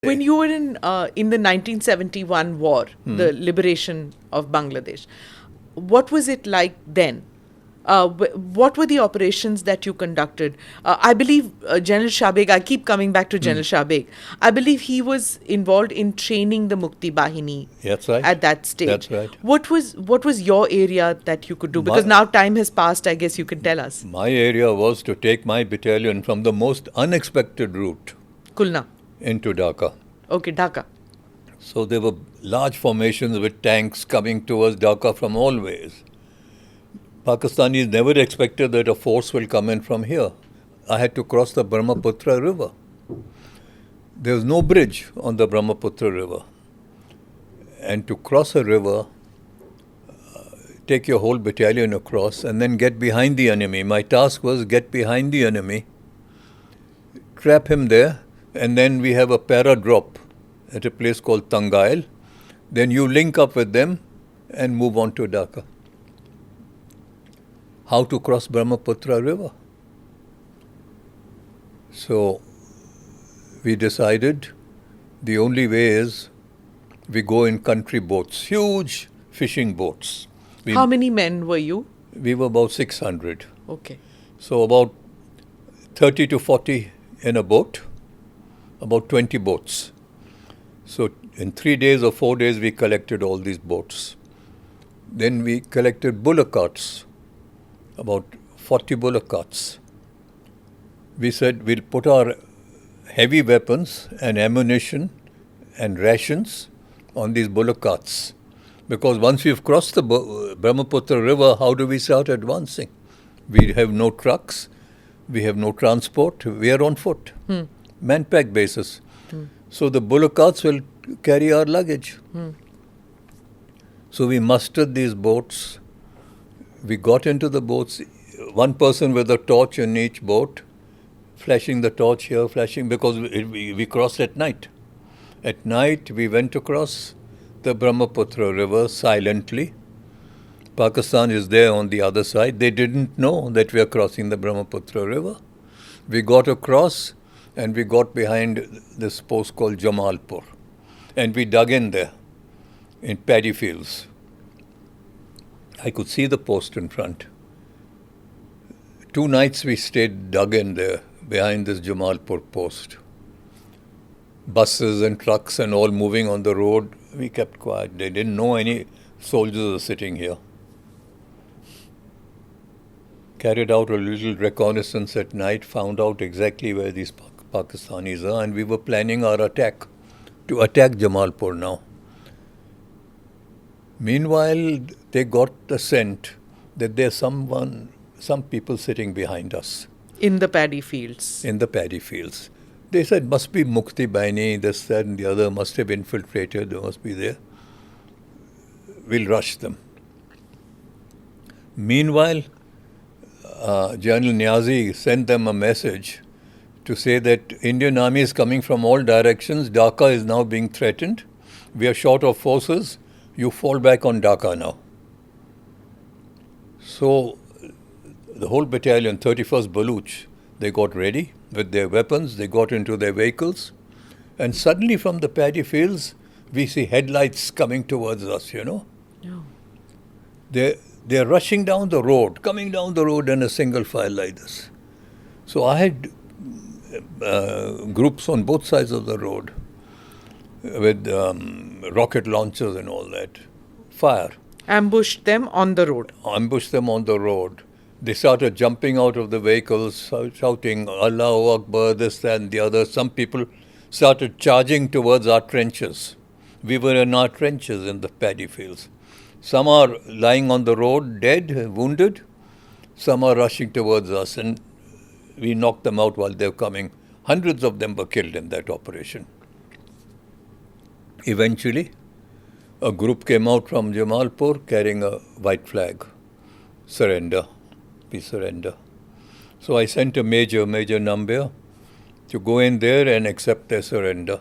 When you were in the 1971 war, the liberation of Bangladesh, what was it like then? What were the operations that you conducted? I believe General Shah Beg, I keep coming back to General Shah Beg. I believe he was involved in training the Mukti Bahini. That's right. At that stage. That's right. What was your area that you could do? Because now time has passed, I guess you can tell us. My area was to take my battalion from the most unexpected route Kulna. into Dhaka. Okay, Dhaka. So there were large formations with tanks coming towards Dhaka from all ways. Pakistanis never expected that a force will come in from here. I had to cross the Brahmaputra river. There was no bridge on the Brahmaputra river. And to cross a river, take your whole battalion across and then get behind the enemy. My task was get behind the enemy, trap him there, and then we have a para-drop at a place called Tangail. Then you link up with them and move on to Dhaka. How to cross Brahmaputra river? So we decided the only way is we go in country boats, huge fishing boats. How many men were you? We were about 600. Okay. So about 30 to 40 in a boat, about 20 boats. So in 3 days or 4 days, we collected all these boats. Then we collected bullock carts, about 40 bullock carts. We said we'll put our heavy weapons and ammunition and rations on these bullock carts. Because once we've crossed the Brahmaputra river, how do we start advancing? We have no trucks, we have no transport, we are on foot, man-pack basis. So the bullock carts will carry our luggage. So we mustered these boats. We got into the boats, one person with a torch in each boat, flashing the torch here, flashing, because we crossed at night. At night, we went across the Brahmaputra river silently. Pakistan is there on the other side. They didn't know that we are crossing the Brahmaputra river. We got across and we got behind this post called Jamalpur. And we dug in there, in paddy fields. I could see the post in front. 2 nights we stayed dug in there, behind this Jamalpur post. Buses and trucks and all moving on the road. We kept quiet. They didn't know any soldiers were sitting here. Carried out a little reconnaissance at night, found out exactly where these Pakistanis are, and we were planning our attack, to attack Jamalpur now. Meanwhile, they got the scent that there's some people sitting behind us. In the paddy fields. In the paddy fields. They said, must be Mukti Bahini, this, that, and the other, must have infiltrated, they must be there. We'll rush them. Meanwhile, General Nyazi sent them a message to say that Indian army is coming from all directions, Dhaka is now being threatened, we are short of forces, you fall back on Dhaka now. So, the whole battalion, 31st Baluch, they got ready with their weapons, they got into their vehicles, and suddenly from the paddy fields, we see headlights coming towards us, you know. No. They're rushing down the road, coming down the road in a single file like this. So I had groups on both sides of the road with rocket launchers and all that. Fire. Ambushed them on the road. Ambushed them on the road. They started jumping out of the vehicles, shouting, Allahu Akbar, this, that, and the other. Some people started charging towards our trenches. We were in our trenches in the paddy fields. Some are lying on the road, dead, wounded. Some are rushing towards us, and we knocked them out while they were coming. Hundreds of them were killed in that operation. Eventually, a group came out from Jamalpur carrying a white flag. Surrender. We surrender. So I sent a Major Nambiar, to go in there and accept their surrender.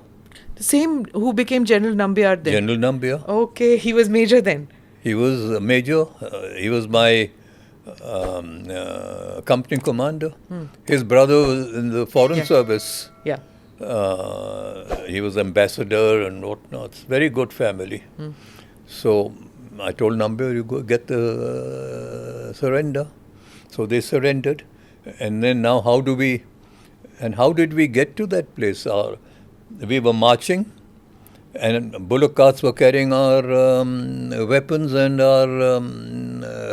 The same who became General Nambiar then? General Nambiar. Okay, he was Major then. He was a Major. He was my company commander. His brother was in the Foreign Service. Yeah. He was ambassador and whatnot. Very good family. So I told Nambiar, you go get the surrender. So they surrendered. And then now how did we get to that place? We were marching and bullock carts were carrying our weapons and our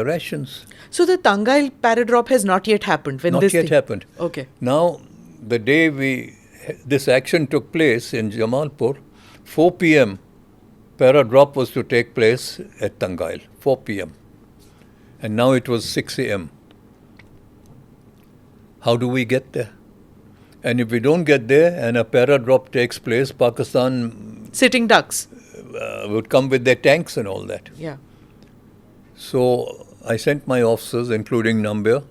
rations. So the Tangail paradrop has not yet happened. Not yet happened. Okay. Now, the day this action took place in Jamalpur, 4 p.m., paradrop was to take place at Tangail, 4 p.m. And now it was 6 a.m. How do we get there? And if we don't get there and a paradrop takes place, Pakistan... Sitting ducks. Would come with their tanks and all that. Yeah. So I sent my officers, including Nambiar.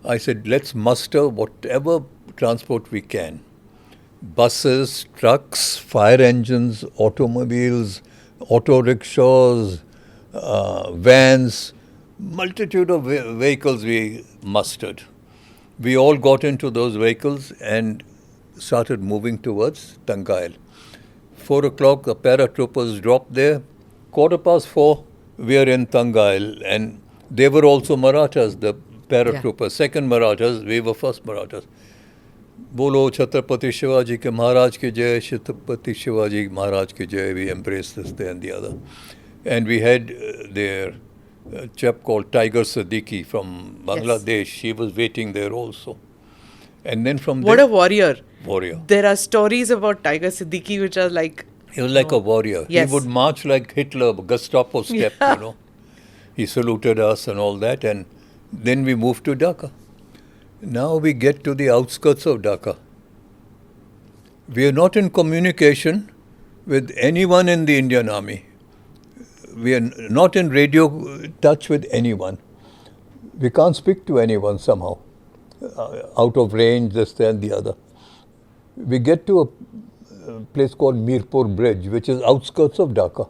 I said, let's muster whatever transport we can. Buses, trucks, fire engines, automobiles, auto rickshaws, vans, multitude of vehicles we mustered. We all got into those vehicles and started moving towards Tangail. 4 o'clock, the paratroopers dropped there. 4:15, we are in Tangail. And they were also Marathas, the paratroopers. Yeah. Second Marathas, we were first Marathas. Bolo Chhatrapati Shivaji ke Maharaj ki jai, Chhatrapati Shivaji Maharaj ki jai. We embraced this, day and the other. And we had their chap called Tiger Siddiqui from Bangladesh. Yes. He was waiting there also. And then from there... What a warrior. Warrior. There are stories about Tiger Siddiqui which are like... He was like a warrior. Yes. He would march like Hitler, Gestapo step, you know. He saluted us and all that. And then we moved to Dhaka. Now we get to the outskirts of Dhaka. We are not in communication with anyone in the Indian Army. We are not in radio touch with anyone. We can't speak to anyone somehow. Out of range, this, that, and the other. We get to a place called Mirpur Bridge, which is outskirts of Dhaka.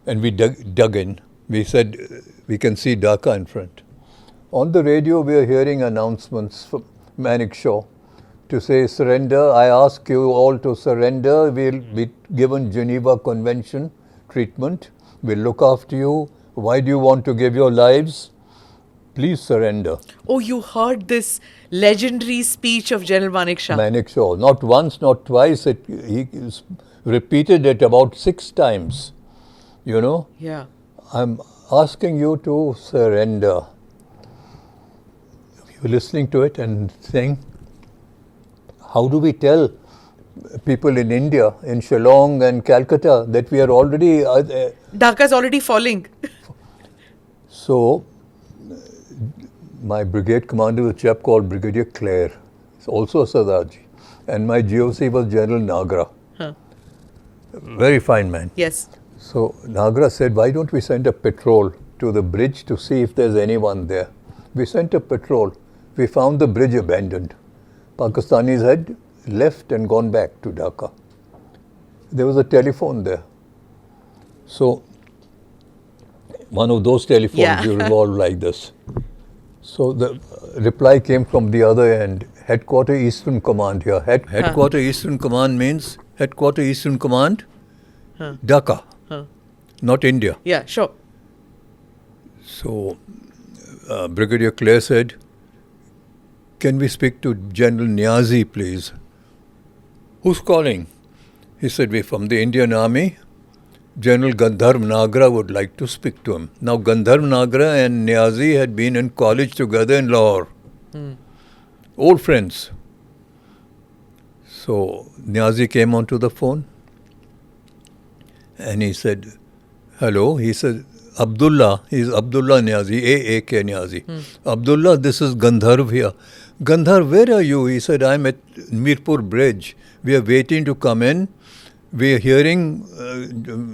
And we dug in. We said, we can see Dhaka in front. On the radio, we are hearing announcements from Manik Shaw to say, surrender. I ask you all to surrender. We'll be given Geneva Convention treatment. We'll look after you. Why do you want to give your lives? Please surrender. Oh, you heard this legendary speech of General Manik Shah. Manik Shaw. Not once, not twice. He repeated it about 6 times. You know? Yeah. I'm asking you to surrender. You're listening to it and saying, how do we tell people in India, in Shillong and Calcutta, that we are already... Dhaka is already falling. So, my brigade commander was a chap called Brigadier Clare. He's also a Sardarji. And my GOC was General Nagra. Huh. Very fine man. Yes. So, Nagra said, why don't we send a patrol to the bridge to see if there's anyone there? We sent a patrol. We found the bridge abandoned. Pakistanis had left and gone back to Dhaka. There was a telephone there. So, one of those telephones you revolve like this. So, the reply came from the other end. Headquarter Eastern Command here. Headquarter Eastern Command means Headquarter Eastern Command, Dhaka, not India. Yeah, sure. So, Brigadier Clare said, can we speak to General Nyazi, please? Who's calling? He said, we're from the Indian Army. General Gandharv Nagra would like to speak to him. Now, Gandharv Nagra and Nyazi had been in college together in Lahore. Old friends. So, Nyazi came onto the phone and he said, hello. He said, Abdullah, he's Abdullah Nyazi, A.A.K. Nyazi. Abdullah, this is Gandharv here. Gandharv, where are you? He said, I'm at Mirpur Bridge. We are waiting to come in. We are hearing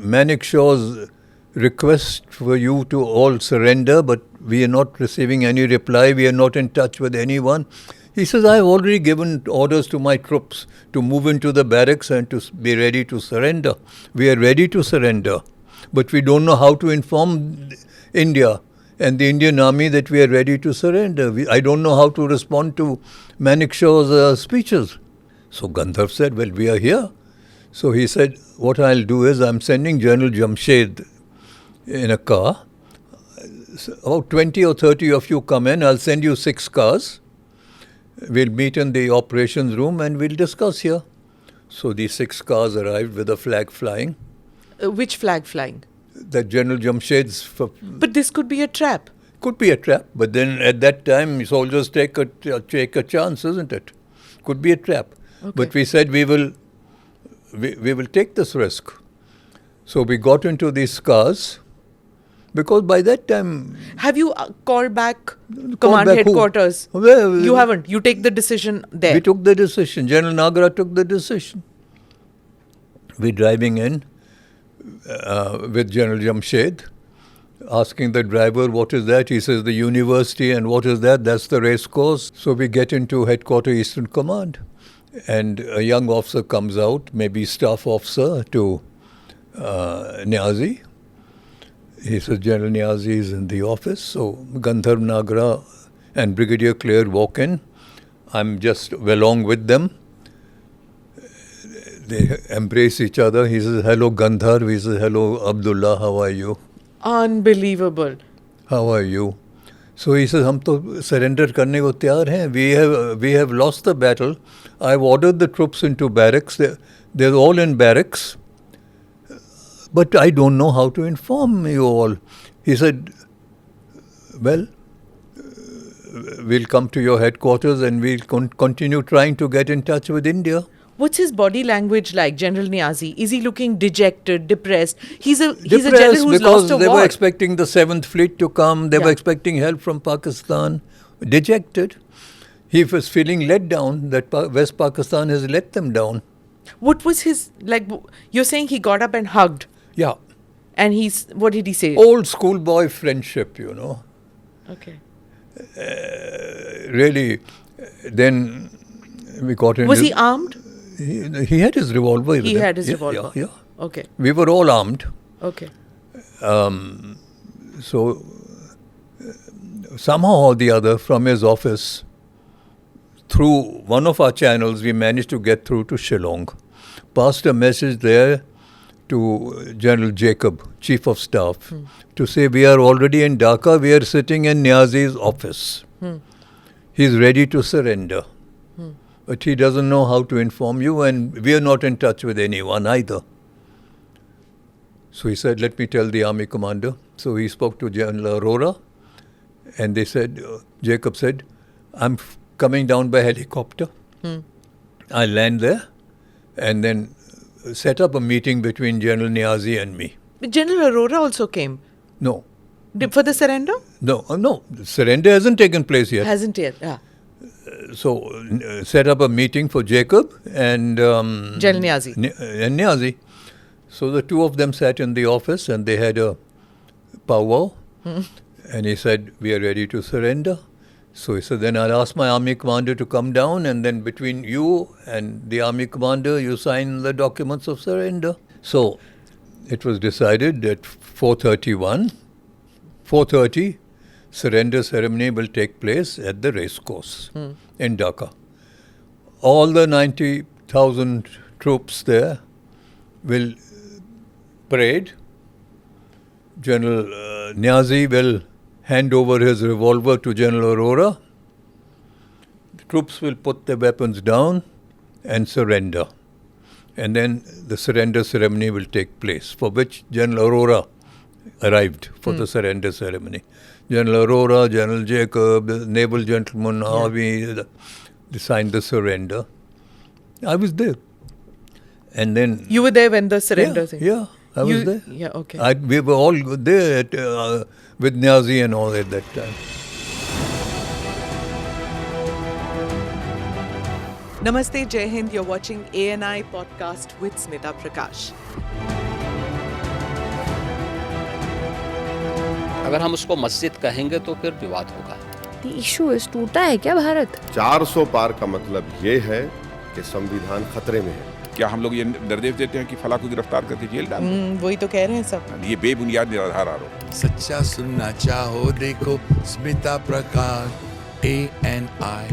Manik Shaw's request for you to all surrender, but we are not receiving any reply. We are not in touch with anyone. He says, I have already given orders to my troops to move into the barracks and to be ready to surrender. We are ready to surrender, but we don't know how to inform India and the Indian Army that we are ready to surrender. I don't know how to respond to Manik Shaw's speeches. So Gandharv said, well, we are here. So he said, what I'll do is I'm sending General Jamshed in a car. About 20 or 30 of you come in. I'll send you 6 cars. We'll meet in the operations room and we'll discuss here. So these 6 cars arrived with a flag flying. Which flag flying? That General Jamshed's... But this could be a trap. Could be a trap. But then at that time, soldiers take a chance, isn't it? Could be a trap. Okay. But we said we will take this risk. So we got into these cars. Because by that time... Have you called back command headquarters? Well, you haven't. You take the decision there. We took the decision. General Nagra took the decision. We're driving in with General Jamshed, asking the driver, what is that? He says, the university. And what is that? That's the race course. So we get into Headquarters Eastern Command. And a young officer comes out, maybe staff officer to Nyazi. He says, General Nyazi is in the office. So Gandharv Nagra and Brigadier Clare walk in. I'm just along with them. They embrace each other. He says, hello Gandharv. He says, hello Abdullah, how are you? Unbelievable. How are you? So he says, हम तो surrender करने को तैयार हैं. We have lost the battle. I've ordered the troops into barracks. They're all in barracks. But I don't know how to inform you all. He said, well, we'll come to your headquarters and we'll continue trying to get in touch with India. What's his body language like, General Nyazi? Is he looking dejected, depressed? He's a general who's lost a war. They were expecting the 7th Fleet to come. They were expecting help from Pakistan. Dejected. He was feeling let down that West Pakistan has let them down. What was his, like, you're saying he got up and hugged? Yeah. And what did he say? Old schoolboy friendship, you know. Okay. Really, then we got into... Was he armed? He had his revolver. He had his revolver. Yeah. Okay. We were all armed. Okay. So somehow or the other, from his office, through one of our channels, we managed to get through to Shillong. Passed a message there to General Jacob, Chief of Staff, to say we are already in Dhaka, we are sitting in Nyazi's office. He's ready to surrender. But he doesn't know how to inform you, and we are not in touch with anyone either. So he said, let me tell the army commander. So he spoke to General Arora, and they said, Jacob said, I'm coming down by helicopter. I'll land there, and then set up a meeting between General Nyazi and me. But General Arora also came? No. For the surrender? No. Surrender hasn't taken place yet. Hasn't yet, yeah. So, set up a meeting for Jacob and... General Nyazi. And Nyazi. So, the two of them sat in the office and they had a powwow. And he said, we are ready to surrender. So, he said, then I'll ask my army commander to come down, and then between you and the army commander, you sign the documents of surrender. So, it was decided that 4:30, surrender ceremony will take place at the race course in Dhaka. All the 90,000 troops there will parade. General Nyazi will hand over his revolver to General Arora. The troops will put their weapons down and surrender. And then the surrender ceremony will take place, for which General Arora arrived for the surrender ceremony. General Arora, General Jacob, the naval gentleman, Harvey, they signed the surrender. I was there. And then... You were there when the surrender thing? Yeah, I was there. Yeah, okay. We were all there with Nyazi and all at that time. Namaste, Jai Hind. You're watching ANI podcast with Smita Prakash. अगर हम उसको मस्जिद कहेंगे तो फिर विवाद होगा। The issue is टूटा है क्या भारत? 400 पार का मतलब ये है कि संविधान खतरे में है। क्या हम लोग ये निर्देश देते हैं कि फला को गिरफ्तार करके जेल डाल दें? वही तो कह रहे हैं सब। ये बेबुनियाद निराधार आरोप। सच्चा सुनना चाहो देखो स्मिता प्रकाश ANI,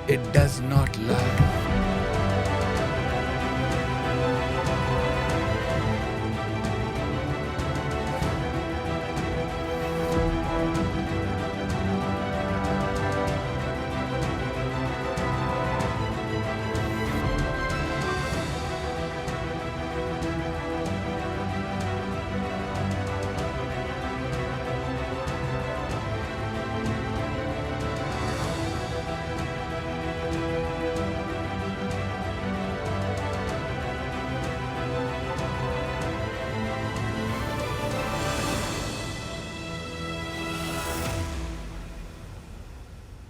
it does not lie.